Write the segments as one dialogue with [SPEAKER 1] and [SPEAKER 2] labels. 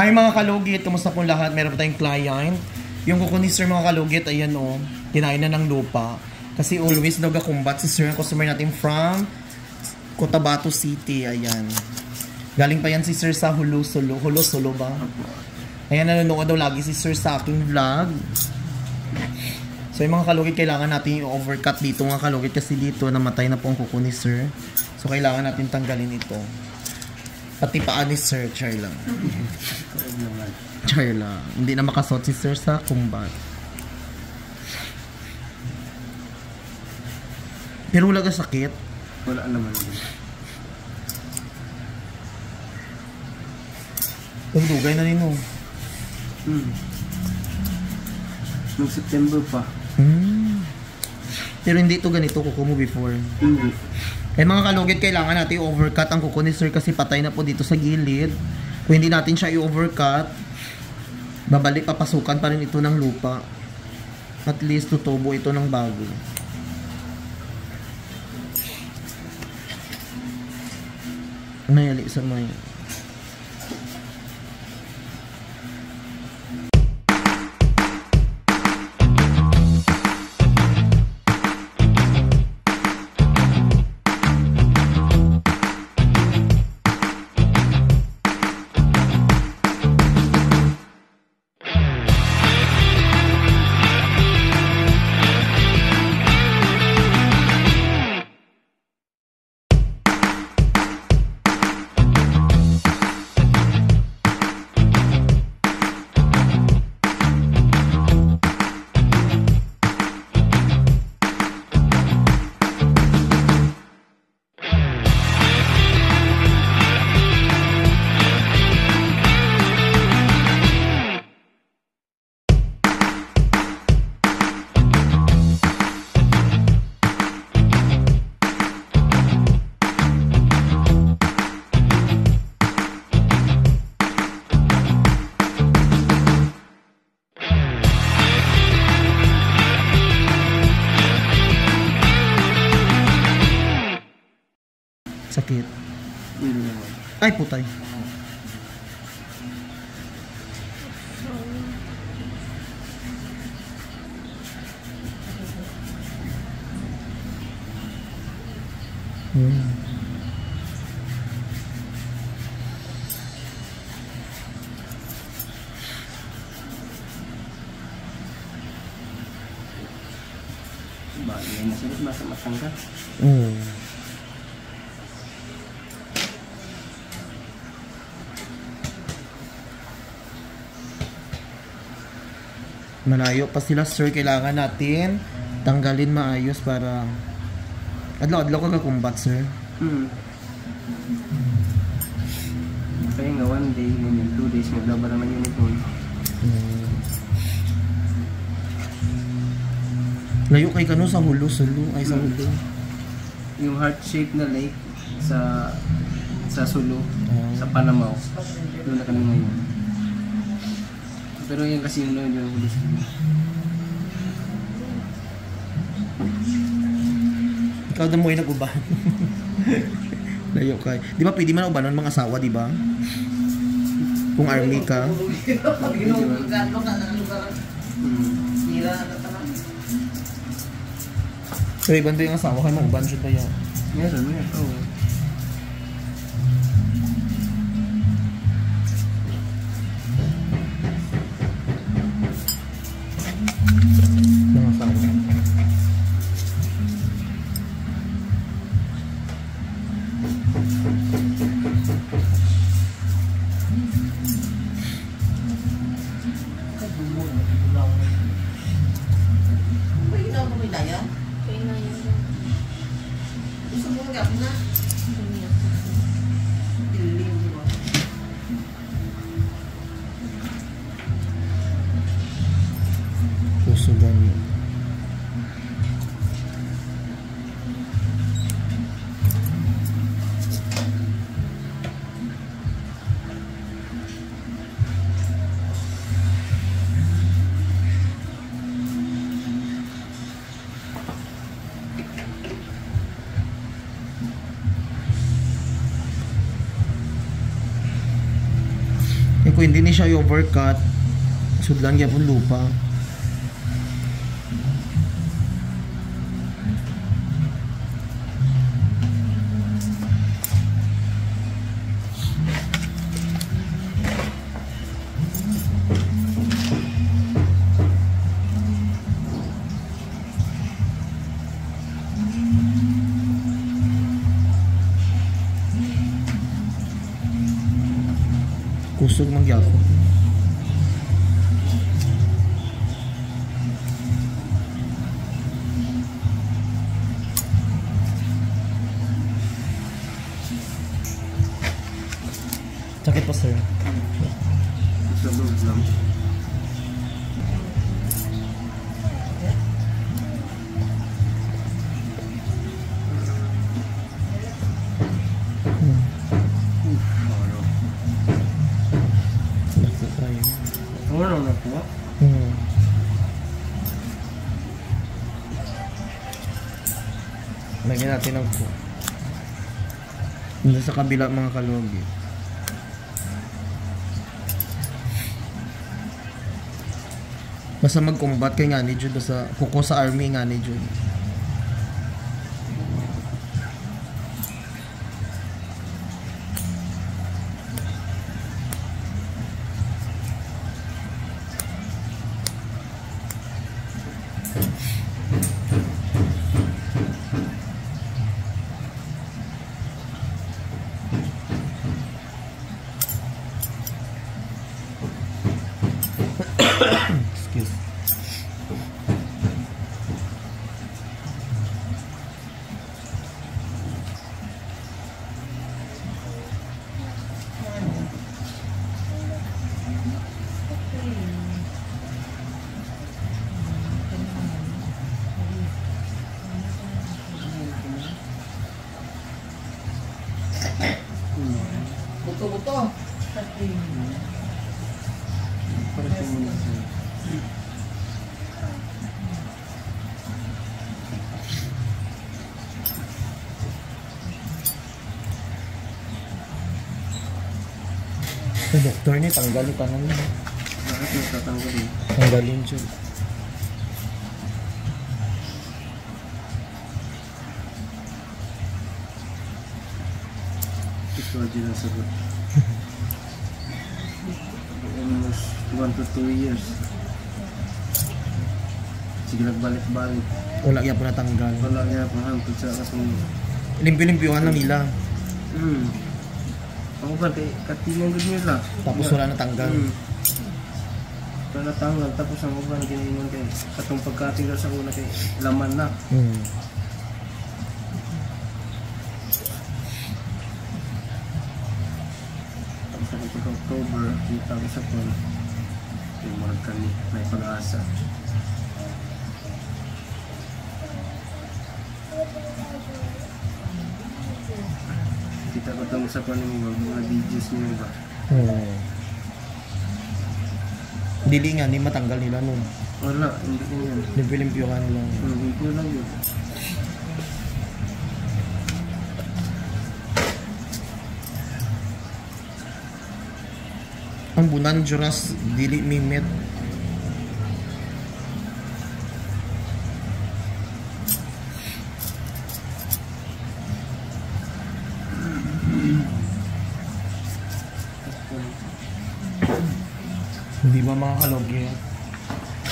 [SPEAKER 1] Hi mga kalugit, kumusta po lahat? Meron pa tayong client. Yung kuko ni sir mga kalugit, ayan o, kinain na ng lupa. Kasi always nagakumbat si sir, ang customer natin from Cotabato City, ayan. Galing pa yan si sir sa Hulo-Sulo ba? Ayan, nanonood daw lagi si sir sa aking vlog. So yung mga kalugit, kailangan natin i-overcut dito mga kalugit kasi dito namatay na po ang kuko ni sir. So kailangan natin tanggalin ito. Pati paan ni sir, char lang. Char lang. Hindi na makasot si sir sa kumbat. Pero wala ka sakit?
[SPEAKER 2] Wala naman.
[SPEAKER 1] Dugay na rin o.
[SPEAKER 2] Noong September pa.
[SPEAKER 1] Pero hindi ito ganito kuko mo before. Eh mga kalugit, kailangan natin i-overcut ang kuko ni sir kasi patay na po dito sa gilid. Kung hindi natin siya i-overcut, babalik, papasukan pa rin ito ng lupa. At least tutubo ito ng bago. Mayali sa may... Sakit. Ay, putay.
[SPEAKER 2] Bagay na sila, basta matanggal.
[SPEAKER 1] Malayo pa sila sir, kailangan natin tanggalin maayos para adlaw-adlaw ka kumbat sir.
[SPEAKER 2] Kaya nga 1 day, 2 days maglaba naman yun ito.
[SPEAKER 1] Layo kay kano sa Hulo-Sulo, ay sa Hulo.
[SPEAKER 2] Yung heart shape na lake sa Sulo, sa Panamaw. Doon na kami ngayon. Pero yung kasi yung Hulo-Sulo.
[SPEAKER 1] Ikaw na mo yung nag-uban. Layo kay. Di ba pwede man ubanon mga asawa, di ba? Kung army ka. So iban to yung asawa kay mag-uban siya tayo.
[SPEAKER 2] Meron.
[SPEAKER 1] Puso ganyan. ko hindi ni siya i-overcut. Sudlan gyapon lupa. Kusog man gyapon. Sakit pa sir.
[SPEAKER 2] Sa loob lang. Ano na po?
[SPEAKER 1] Lagyan natin ng po. Dito sa kabila mga kalugi. Basta mag-combat kay nga ni Jude sa kuko sa army nga ni Jude. Excuse.
[SPEAKER 3] Buto-buto.
[SPEAKER 1] Sa doktor ni tanggalin tanan mo.
[SPEAKER 2] Bakit natatanggalin?
[SPEAKER 1] Tanggalin Jude.
[SPEAKER 2] Physiology na sagot. Almost 1 to 2 years. Sige nagbalik-balik.
[SPEAKER 1] Wala kaya po natanggal.
[SPEAKER 2] Wala nga pahantod sa kasong...
[SPEAKER 1] Limpyo-limpyohan lang nila.
[SPEAKER 2] Ako ba, katinong good nila.
[SPEAKER 1] Tapos wala natanggal.
[SPEAKER 2] Wala natanggal. Tapos ang uban, ginayon kay katong pagkatinggal sa una kay laman na. Tapos ako pagka-October, kita ko sa kwan. Yung mga kani, may pag-asa. Kita ko itong sa kwan yung mga videos niyo ba?
[SPEAKER 1] Dili nga, ni matanggal nila nun.
[SPEAKER 2] Wala, hindi ko yan.
[SPEAKER 1] Limpyo-limpyohan lang.
[SPEAKER 2] Hindi lang yun.
[SPEAKER 1] Ang bunan juras dili mimit. Hindi ba mga kalogi?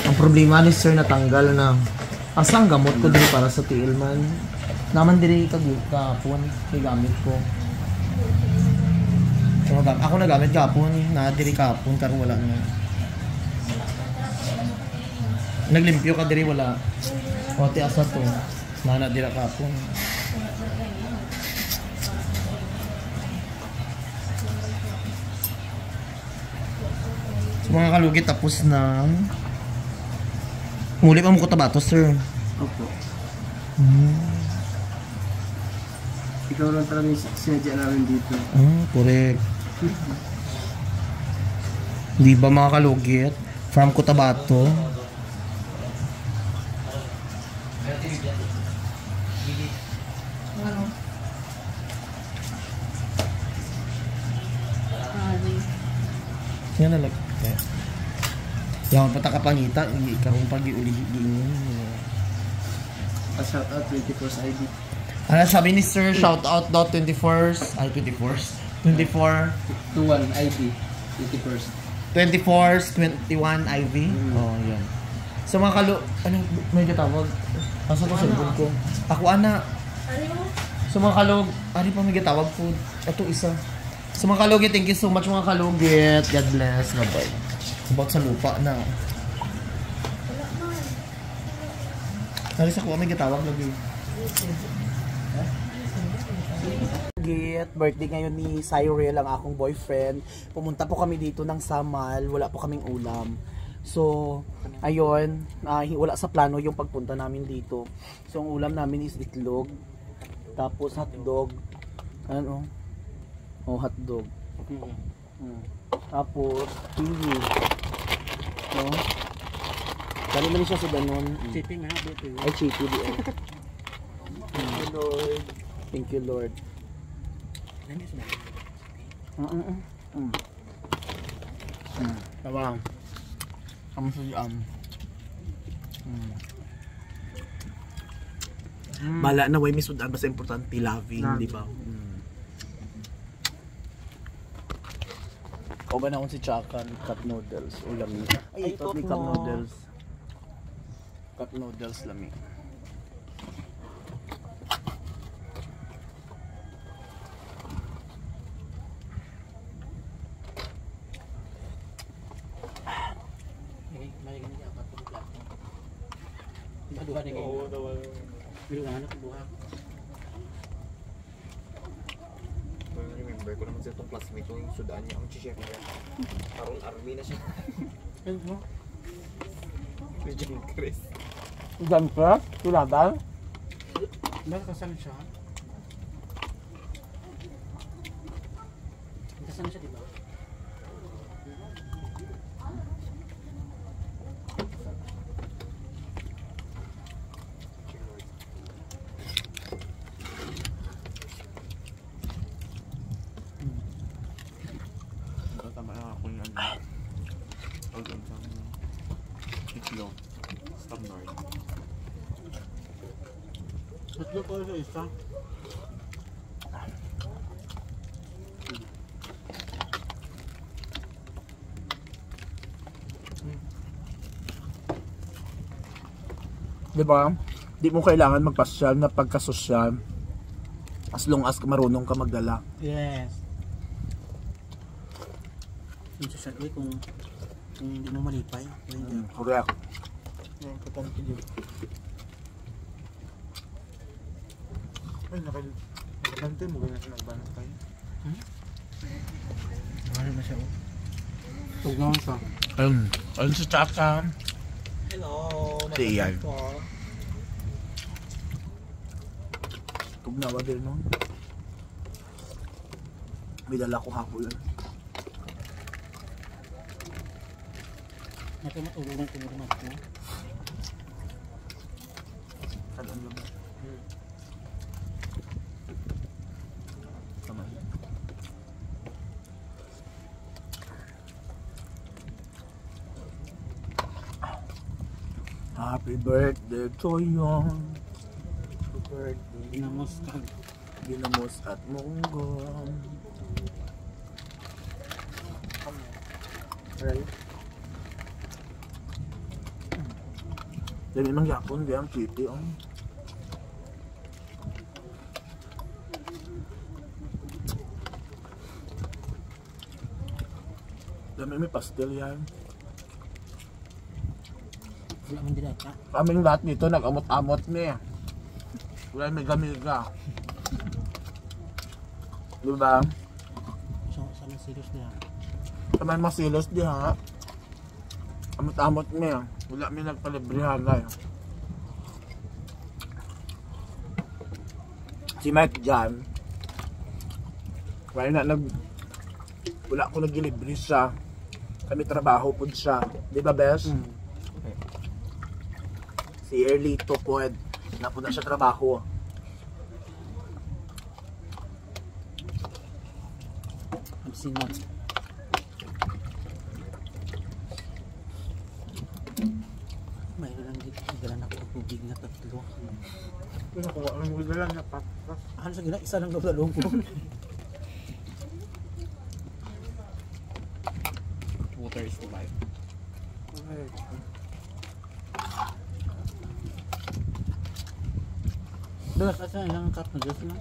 [SPEAKER 1] Ang problema ni sir natanggal na. Asa ang gamot ko diri para sa tiil man. Naman diri kagapon kay gamit ko. So, ako nagamit kapon, na diri kapon karon wala na. Naglimpyo ka diri wala. O ti asa to. Nana dira kapon. So, mga kalugi tapos na. Muli pa mo ko tabato, sir.
[SPEAKER 2] Opo. Ikaw lang talaga yung sinadya namin dito.
[SPEAKER 1] Correct. Di ba mga kalugit? From Cotabato. Yan na lang. Okay. Yan, pata ka pangita. Karong pag-iuli-iuli.
[SPEAKER 2] Shout out 21st ID.
[SPEAKER 1] Ano sabi ni Sir? Shout out daw 24th. Ay, 24th. 24.
[SPEAKER 2] 21 ID. 21st.
[SPEAKER 1] 24th, 21 IV. Oh, yan. Sa mga ano, may katawag. Asa to sa likod ko? Ako, ana. Sa mga kalog, ari pa may katawag po. Ito isa. Sa mga kalugit, thank you so much mga kalugit. God bless. Bye-bye. About sa lupa na. Ari sa kuha may katawag lagi. Birthday ngayon ni Cyril, ang akong boyfriend. Pumunta po kami dito ng Samal, wala po kaming ulam. So, ayun, wala sa plano yung pagpunta namin dito. So, ang ulam namin is itlog, tapos hotdog, ano? Oh, hotdog. Tapos, kiwi. So, dali man siya sa ganon.
[SPEAKER 2] Chippy nga, dito.
[SPEAKER 1] Ay, chippy di. Thank you, Lord. Thank you, Lord. Tawang. Kamu sa Bala na way misudan basta importante loving, di ba? O ba na akong si Chakan, cup noodles, ulam niya. Ay, ito ni cup noodles. Cup noodles lami.
[SPEAKER 2] Oo, dawal. Bilangan ako buha.
[SPEAKER 3] Remember ko naman sa itong classmate ko yung sudan niya, ang chef niya. Parang army na siya.
[SPEAKER 2] Ano mo?
[SPEAKER 3] Legend Chris.
[SPEAKER 1] Diyan ka? Tulaban?
[SPEAKER 2] Nakasan siya? Nakasan siya, diba?
[SPEAKER 3] Tama na ako yung ano. Huwag ang itlog. Standard.
[SPEAKER 2] Tatlo ko sa isa.
[SPEAKER 1] Diba? Di mo kailangan magpasyal na pagkasosyal as long as marunong ka magdala.
[SPEAKER 2] Yes. Yung social way kung hindi mo malipay.
[SPEAKER 1] Correct.
[SPEAKER 2] Yung importante yun. Ay, nakabante mo ganyan sa nagbantay. Ano na siya? Huwag naman siya.
[SPEAKER 1] Ayun si Chaka.
[SPEAKER 2] Hello.
[SPEAKER 1] Si Ian. Tugnawa din nun. May dala ko hapon yan.
[SPEAKER 2] Matulog ng tumulong ako.
[SPEAKER 1] Alam mo ba? Tama. Happy birthday to you. Happy birthday. Ginamos at munggong. Right? Dami mang yapon, di ang chippy, oh. Dami may pastel yan.
[SPEAKER 2] Wala man din ata.
[SPEAKER 1] Kaming lahat nito nag-amot-amot niya. Wala may gamiga. Diba?
[SPEAKER 2] Sa mga serious niya.
[SPEAKER 1] Kamay masilos di ha. Amot-amot niya. Wala may nagpalibrihan na yun. Si Mike dyan, wala ko nag-delivery siya. Kami trabaho po siya. Di ba, Bes? Si Erlito po, na po na siya trabaho.
[SPEAKER 4] Hugig na tatlo.
[SPEAKER 3] Ano ko, ang magdala na patas.
[SPEAKER 4] Ano sa gina? Isa lang daw sa loob ko.
[SPEAKER 3] Water is life.
[SPEAKER 4] Dos, asa lang cup na dos na.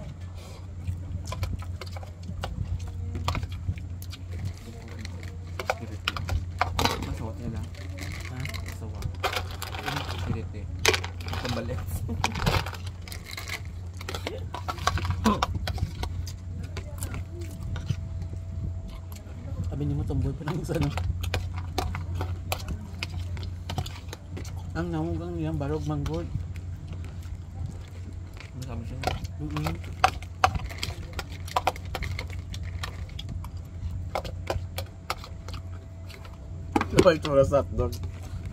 [SPEAKER 3] Masawat nila.
[SPEAKER 4] Ha?
[SPEAKER 3] Masawat. Kiriti. Kambalik.
[SPEAKER 4] Sabi ni mo tumboy pa lang isa no. Ang namugang niyang barog manggod.
[SPEAKER 3] Masama siya.
[SPEAKER 4] Lupa ito na sa hotdog.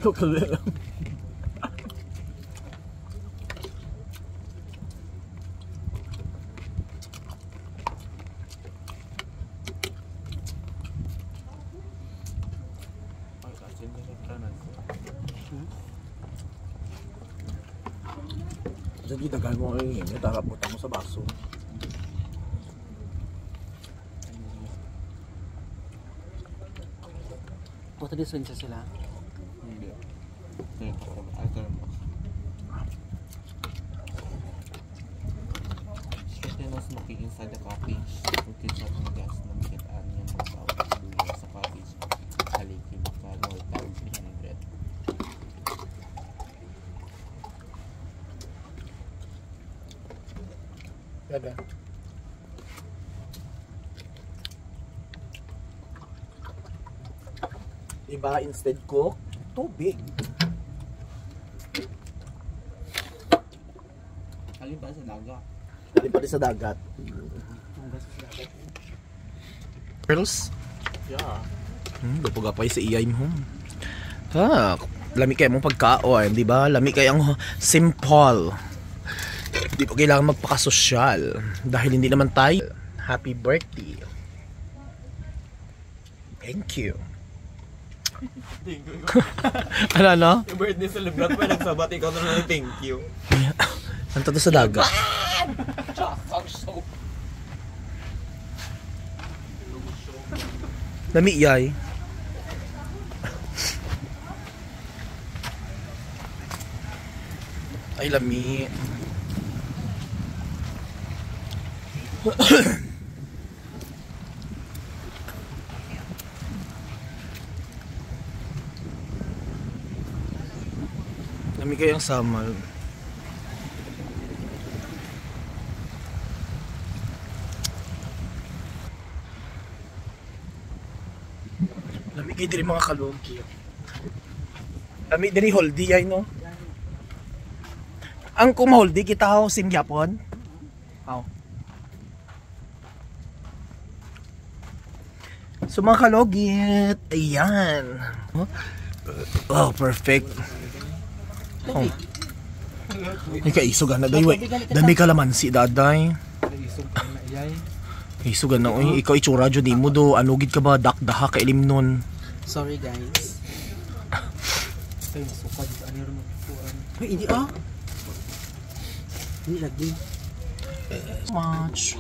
[SPEAKER 4] Tukali lang.
[SPEAKER 3] Ay, kasi hindi siya tranan.
[SPEAKER 4] Jadi dagan mo ang hingin, tarapot mo sa baso. O, tadi swing sa sila.
[SPEAKER 3] Hindi. Straighten us smoking inside the cottage. Pagkit sa ng gas na makitaan niya magtawag sa cottage. Haliki baka more than 300.
[SPEAKER 4] Gada. Diba instead cook, tubig.
[SPEAKER 3] Halin ba sa daga?
[SPEAKER 4] Dali pa rin sa dagat.
[SPEAKER 1] Girls?
[SPEAKER 3] Yeah.
[SPEAKER 1] Dupugapay sa iyay mo. Ha, lami kayo mong pagkaon, di ba? Lami kayong simple. Di pa kailangan magpakasosyal. Dahil hindi naman tayo. Happy birthday. Thank you.
[SPEAKER 3] Thank you.
[SPEAKER 1] Ano?
[SPEAKER 3] Yung birthday celebrant pa nagsabat, ikaw na lang thank you.
[SPEAKER 1] Ang tato sa dagat. Lami iyay. Ay, lami. Lami kayang samal. Lami kayo diri mga kalugi. Lami diri holdi ay no. Ang kumahuldi kita ho sim Japon. How? So mga kalogit, ayan. Oh, perfect. Oh. Ay kaisugan na day, wey. Dami kalamansi daday. Kaisugan na, oy. Ikaw itsura dyan di mo do. Anugid ka ba? Dakdaha ka ilim nun.
[SPEAKER 4] Sorry guys. Ay, masukad. Ano yung magpuan? Ay, hindi ah. Hindi lagi.
[SPEAKER 1] Much.